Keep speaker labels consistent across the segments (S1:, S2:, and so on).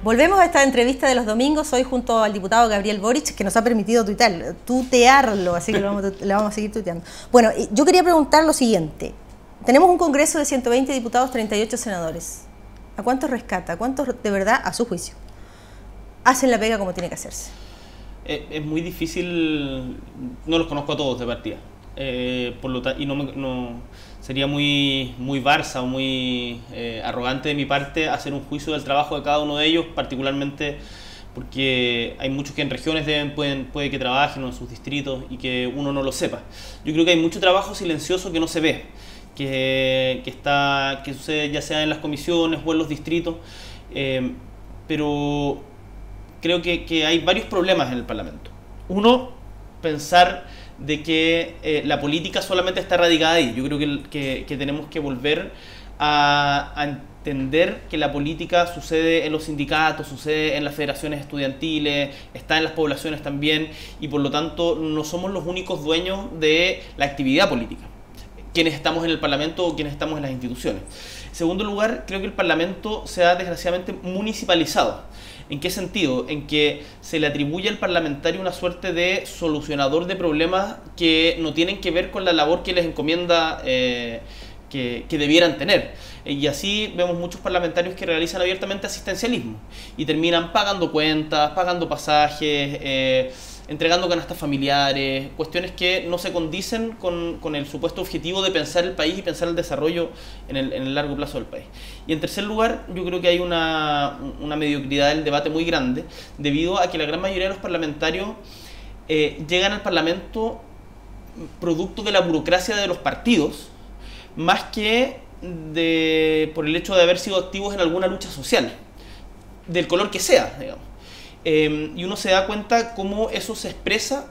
S1: Volvemos a esta entrevista de los domingos, hoy junto al diputado Gabriel Boric, que nos ha permitido tutearlo, así que le vamos a seguir tuteando. Bueno, yo quería preguntar lo siguiente. Tenemos un Congreso de 120 diputados, 38 senadores. ¿A cuántos rescata? ¿A cuántos de verdad, a su juicio, hacen la pega como tiene que hacerse?
S2: Es muy difícil, no los conozco a todos de partida. Por lo tanto, y sería muy Barça o muy arrogante de mi parte hacer un juicio del trabajo de cada uno de ellos, particularmente porque hay muchos que en regiones puede que trabajen o en sus distritos y que uno no lo sepa. Yo creo que hay mucho trabajo silencioso que no se ve, que sucede ya sea en las comisiones o en los distritos, pero creo que hay varios problemas en el Parlamento. Uno, pensar de que la política solamente está radicada ahí. Yo creo que tenemos que volver a entender que la política sucede en los sindicatos, sucede en las federaciones estudiantiles, está en las poblaciones también, y por lo tanto no somos los únicos dueños de la actividad política, quienes estamos en el Parlamento o quienes estamos en las instituciones. En segundo lugar, creo que el Parlamento se ha desgraciadamente municipalizado. ¿En qué sentido? En que se le atribuye al parlamentario una suerte de solucionador de problemas que no tienen que ver con la labor que les encomienda que debieran tener. Y así vemos muchos parlamentarios que realizan abiertamente asistencialismo y terminan pagando cuentas, pagando pasajes, entregando canastas familiares, cuestiones que no se condicen con el supuesto objetivo de pensar el país y pensar el desarrollo en el largo plazo del país. Y en tercer lugar, yo creo que hay una mediocridad del debate muy grande, debido a que la gran mayoría de los parlamentarios llegan al Parlamento producto de la burocracia de los partidos, más que por el hecho de haber sido activos en alguna lucha social, del color que sea, digamos. Y uno se da cuenta cómo eso se expresa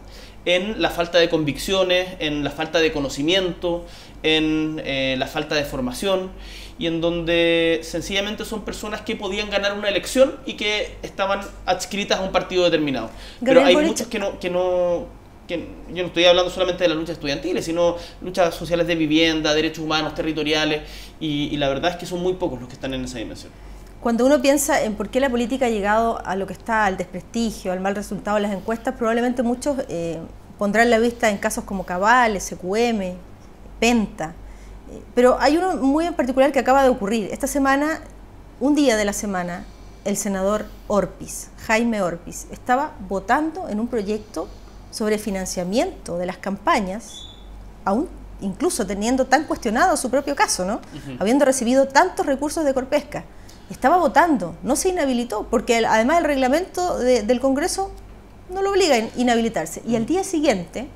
S2: en la falta de convicciones, en la falta de conocimiento, en la falta de formación, y en donde sencillamente son personas que podían ganar una elección y que estaban adscritas a un partido determinado. Pero hay muchos que yo no estoy hablando solamente de las luchas estudiantiles, sino luchas sociales de vivienda, derechos humanos, territoriales, y la verdad es que son muy pocos los que están en esa dimensión.
S1: Cuando uno piensa en por qué la política ha llegado a lo que está, al desprestigio, al mal resultado de las encuestas, probablemente muchos pondrán la vista en casos como Cabal, SQM, Penta. Pero hay uno muy en particular que acaba de ocurrir. Esta semana, un día de la semana, el senador Orpiz, Jaime Orpiz, estaba votando en un proyecto sobre financiamiento de las campañas, aún incluso teniendo tan cuestionado su propio caso, ¿no? Habiendo recibido tantos recursos de Corpesca. Estaba votando, no se inhabilitó, porque además el reglamento del Congreso no lo obliga a inhabilitarse. Y al día siguiente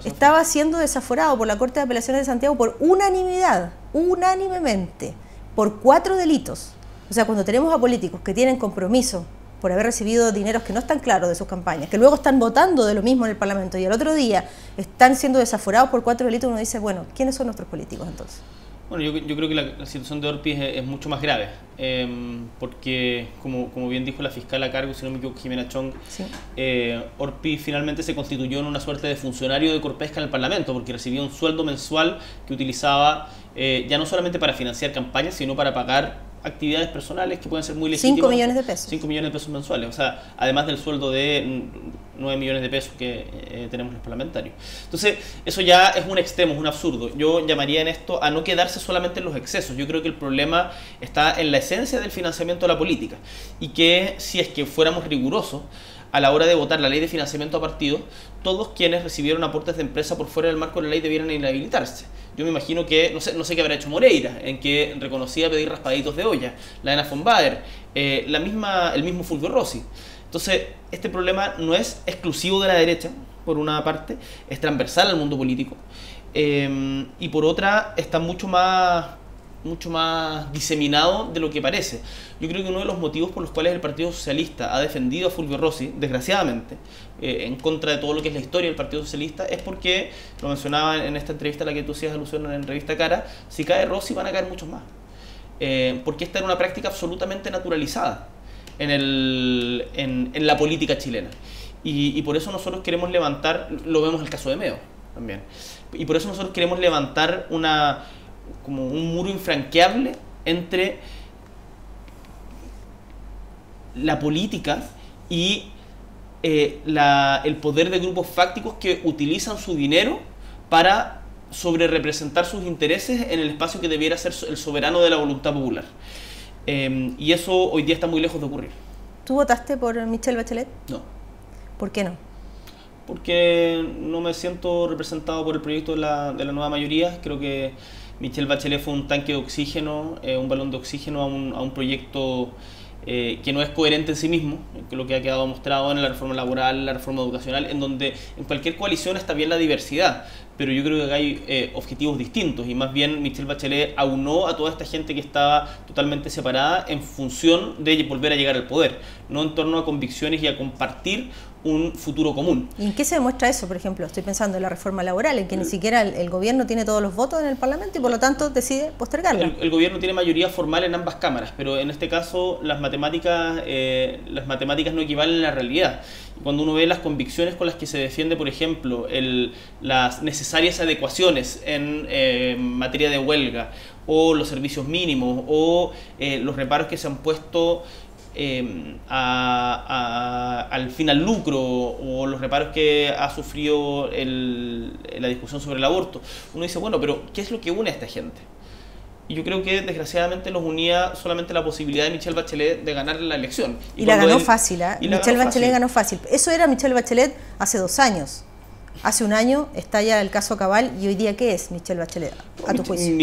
S1: estaba siendo desaforado por la Corte de Apelaciones de Santiago por unanimidad, unánimemente, por 4 delitos. O sea, cuando tenemos a políticos que tienen compromiso por haber recibido dineros que no están claros de sus campañas, que luego están votando de lo mismo en el Parlamento y al otro día están siendo desaforados por 4 delitos, uno dice, bueno, ¿quiénes son nuestros políticos entonces?
S2: Bueno, yo creo que la situación de Orpiz es mucho más grave, porque como bien dijo la fiscal a cargo, si no me equivoco, Jimena Chong, sí. Orpiz finalmente se constituyó en una suerte de funcionario de Corpesca en el Parlamento, porque recibía un sueldo mensual que utilizaba ya no solamente para financiar campañas, sino para pagar actividades personales que pueden ser muy legítimas.
S1: 5 millones de pesos.
S2: 5 millones de pesos mensuales, o sea, además del sueldo de 9 millones de pesos que tenemos los parlamentarios. Entonces, eso ya es un extremo, es un absurdo. Yo llamaría en esto a no quedarse solamente en los excesos. Yo creo que el problema está en la esencia del financiamiento de la política, y que si es que fuéramos rigurosos a la hora de votar la ley de financiamiento a partidos, todos quienes recibieron aportes de empresa por fuera del marco de la ley debieran inhabilitarse. Yo me imagino que, no sé qué habrá hecho Moreira, en que reconocía pedir raspaditos de olla, la Ana von Baer, el mismo Fulvio Rossi. Entonces, este problema no es exclusivo de la derecha, por una parte, es transversal al mundo político, y por otra está mucho más diseminado de lo que parece. Yo creo que uno de los motivos por los cuales el Partido Socialista ha defendido a Fulvio Rossi, desgraciadamente, en contra de todo lo que es la historia del Partido Socialista, es porque, lo mencionaba en esta entrevista a la que tú hacías alusión en Revista Cara, si cae Rossi van a caer muchos más. Porque esta era una práctica absolutamente naturalizada en la política chilena. Y por eso nosotros queremos levantar, lo vemos en el caso de Meo también, y por eso nosotros queremos levantar como un muro infranqueable entre la política y el poder de grupos fácticos que utilizan su dinero para sobrerepresentar sus intereses en el espacio que debiera ser el soberano de la voluntad popular. Y eso hoy día está muy lejos de ocurrir.
S1: ¿Tú votaste por Michelle Bachelet?
S2: No.
S1: ¿Por qué no?
S2: Porque no me siento representado por el proyecto de la nueva mayoría. Creo que Michelle Bachelet fue un tanque de oxígeno, un balón de oxígeno a un proyecto que no es coherente en sí mismo, que lo que ha quedado mostrado en la reforma laboral, la reforma educacional, en donde en cualquier coalición está bien la diversidad, pero yo creo que hay objetivos distintos, y más bien Michelle Bachelet aunó a toda esta gente que estaba totalmente separada en función de volver a llegar al poder, no en torno a convicciones y a compartir un futuro común.
S1: ¿Y en qué se demuestra eso, por ejemplo? Estoy pensando en la reforma laboral, en que ni siquiera el gobierno tiene todos los votos en el Parlamento y por lo tanto decide postergarla.
S2: El gobierno tiene mayoría formal en ambas cámaras, pero en este caso las matemáticas no equivalen a la realidad. Cuando uno ve las convicciones con las que se defiende, por ejemplo, las necesarias adecuaciones en materia de huelga, o los servicios mínimos, o los reparos que se han puesto al fin al lucro, o los reparos que ha sufrido la discusión sobre el aborto, uno dice, bueno, pero ¿qué es lo que une a esta gente? Y yo creo que desgraciadamente los unía solamente la posibilidad de Michelle Bachelet de ganar la elección.
S1: Y la ganó fácil, ¿eh? Michelle Bachelet ganó fácil. Eso era Michelle Bachelet hace 2 años. Hace 1 año estalla el caso Cabal, y hoy día, ¿qué es Michelle Bachelet, a tu juicio?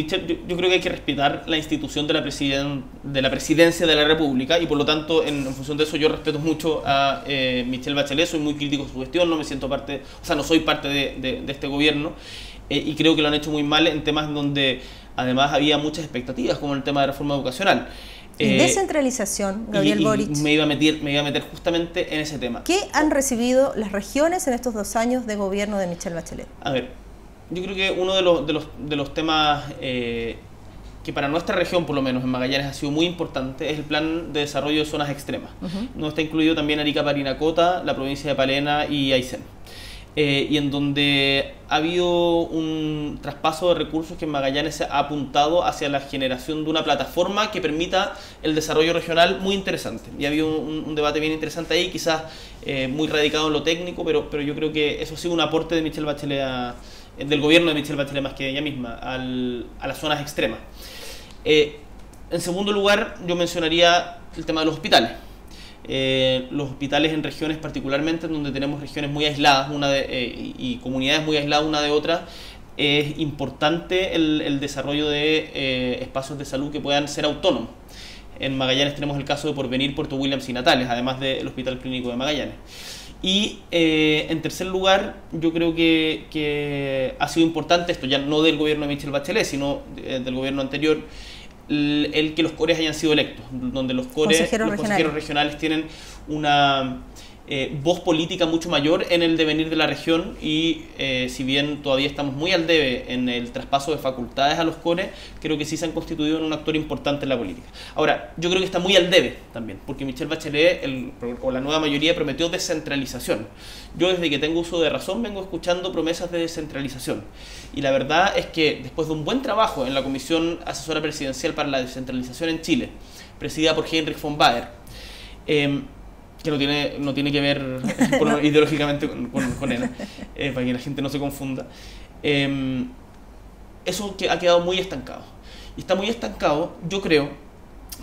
S2: Yo creo que hay que respetar la institución de la presidencia de la República, y por lo tanto, en función de eso, yo respeto mucho a Michelle Bachelet, soy muy crítico de su gestión, no me siento parte, o sea, no soy parte de este gobierno, y creo que lo han hecho muy mal en temas donde además había muchas expectativas, como el tema de reforma educacional.
S1: Y descentralización, Gabriel Boric.
S2: Me iba a meter justamente en ese tema.
S1: ¿Qué han recibido las regiones en estos 2 años de gobierno de Michelle Bachelet?
S2: A ver, yo creo que uno de los temas que para nuestra región, por lo menos en Magallanes, ha sido muy importante es el plan de desarrollo de zonas extremas. No está incluido también Arica, Parinacota, la provincia de Palena y Aysén. Y en donde ha habido un traspaso de recursos que en Magallanes se ha apuntado hacia la generación de una plataforma que permita el desarrollo regional muy interesante. Y ha habido un debate bien interesante ahí, quizás muy radicado en lo técnico, pero yo creo que eso ha sido un aporte de Michelle Bachelet, del gobierno de Michelle Bachelet más que ella misma, a las zonas extremas. En segundo lugar, yo mencionaría el tema de los hospitales. Los hospitales en regiones particularmente, en donde tenemos regiones muy aisladas y comunidades muy aisladas una de otra, es importante el desarrollo de espacios de salud que puedan ser autónomos. En Magallanes tenemos el caso de Porvenir, Puerto Williams y Natales, además del Hospital Clínico de Magallanes. Y en tercer lugar, yo creo que ha sido importante, esto ya no del gobierno de Michelle Bachelet, sino del gobierno anterior, el que los CORES hayan sido electos, donde los consejeros regionales tienen una voz política mucho mayor en el devenir de la región, y si bien todavía estamos muy al debe en el traspaso de facultades a los CORES, creo que sí se han constituido en un actor importante en la política. Ahora, yo creo que está muy al debe también, porque Michelle Bachelet o la nueva mayoría prometió descentralización. Yo desde que tengo uso de razón vengo escuchando promesas de descentralización, y la verdad es que después de un buen trabajo en la Comisión Asesora Presidencial para la Descentralización en Chile, presidida por Heinrich von Baer, que no tiene que ver ideológicamente con él, para que la gente no se confunda, eso que ha quedado muy estancado. Y está muy estancado, yo creo,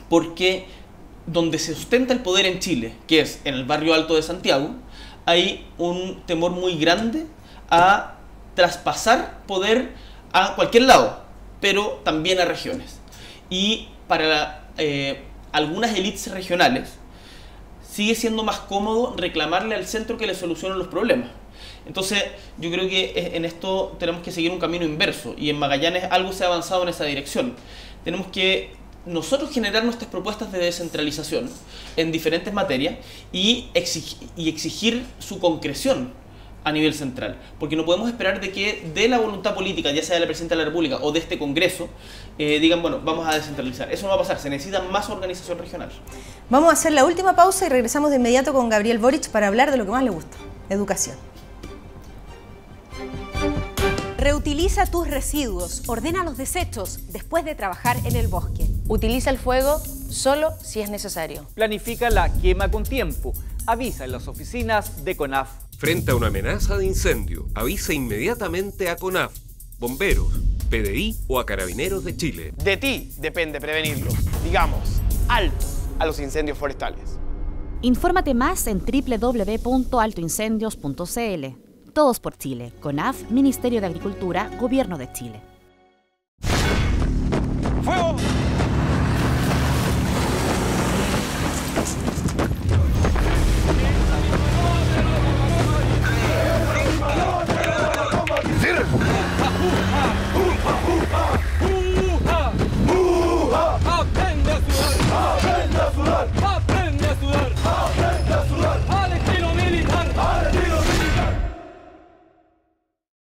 S2: porque donde se sustenta el poder en Chile, que es en el barrio alto de Santiago, hay un temor muy grande a traspasar poder a cualquier lado, pero también a regiones. Y para algunas élites regionales, sigue siendo más cómodo reclamarle al centro que le solucione los problemas. Entonces, yo creo que en esto tenemos que seguir un camino inverso, y en Magallanes algo se ha avanzado en esa dirección. Tenemos que nosotros generar nuestras propuestas de descentralización en diferentes materias y exigir su concreción a nivel central, porque no podemos esperar de que de la voluntad política, ya sea de la Presidenta de la República o de este Congreso, digan, bueno, vamos a descentralizar. Eso no va a pasar, se necesita más organización regional.
S1: Vamos a hacer la última pausa y regresamos de inmediato con Gabriel Boric para hablar de lo que más le gusta, educación.
S3: Reutiliza tus residuos, ordena los desechos después de trabajar en el bosque. Utiliza el fuego solo si es necesario.
S4: Planifica la quema con tiempo. Avisa en las oficinas de CONAF.
S5: Frente a una amenaza de incendio, avisa inmediatamente a CONAF, bomberos, PDI o a Carabineros de Chile.
S6: De ti depende prevenirlos. Digamos, alto a los incendios forestales.
S7: Infórmate más en www.altoincendios.cl. Todos por Chile. CONAF, Ministerio de Agricultura, Gobierno de Chile.